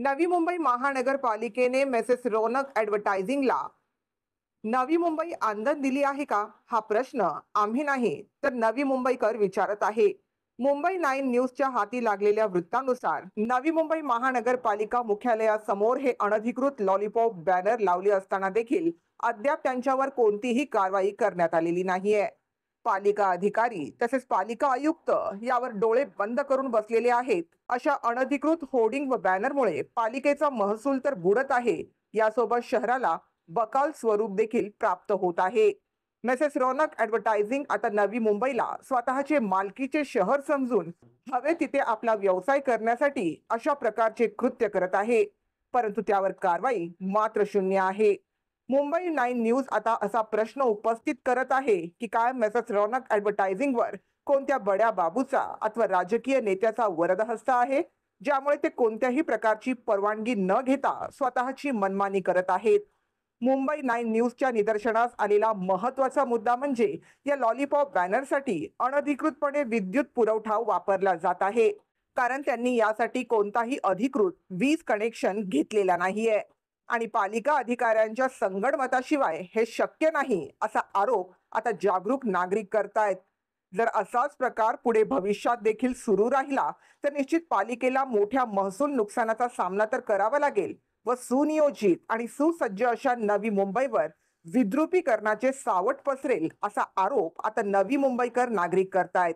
नवी मुंबई महानगरपालिकेने मेसेस रौनक ॲडव्हर्टायझिंगला नवी मुंबई आंदण दिली आहे का? हा प्रश्न आम्ही नाही तर नवी मुंबईकर विचारत आहे. मुंबई 9 न्यूजच्या हाती लागलेल्या वृत्तानुसार नवी मुंबई महानगरपालिका मुख्यालयासमोर हे अनधिकृत लॉलीपॉप बॅनर लावले असताना देखील अद्याप त्यांच्यावर कोणतीही कारवाई करण्यात आलेली नाहीये. पालिका अधिकारी तसेच पालिका आयुक्त यावर डोळे बंद करून बसलेले आहेत. अशा अनधिकृत होर्डिंग व बॅनरमुळे पालिकेचा महसूल तर बुडत आहे, यासोबत शहराला बकाल स्वरूप देखील प्राप्त होत आहे. मेसेस रौनक ॲडव्हर्टायझिंग आता नवी मुंबईला स्वतःचे मालकीचे शहर समजून हवे तिथे आपला व्यवसाय करण्यासाठी अशा प्रकारचे कृत्य करत आहे. परंतु त्यावर कारवाई मात्र शून्य आहे. मुंबई 9 न्यूज आता असा प्रश्न उपस्थित करत आहे की काय मेसेस रौनक ॲडव्हर्टायझिंगवर कोणत्या बड्या बाबूचा अथवा राजकीय नेत्याचा वरदहस्त आहे, ज्यामुळे ते कोणत्याही प्रकारची परवानगी न घेता स्वतःची मनमानी करत आहेत. मुंबई 9 न्यूजच्या निदर्शनास आलेला महत्वाचा मुद्दा म्हणजे या लॉलीपॉप बॅनरसाठी अनधिकृतपणे विद्युत पुरवठा वापरला जात आहे, कारण त्यांनी यासाठी कोणताही अधिकृत वीज कनेक्शन घेतलेला नाहीये आणि पालिका अधिकाऱ्यांच्या संगनमताशिवाय हे शक्य नाही असा आरोप आता जागरूक नागरिक करतायत. जर असाच प्रकार पुढे भविष्यात देखील सुरू राहिला तर निश्चित पालिकेला मोठ्या महसूल नुकसानाचा सामना तर करावा लागेल व सुनियोजित आणि सुसज्ज अशा नवी मुंबईवर विद्रुपीकरणाचे सावट पसरेल असा आरोप आता नवी मुंबईकर नागरिक करतायत.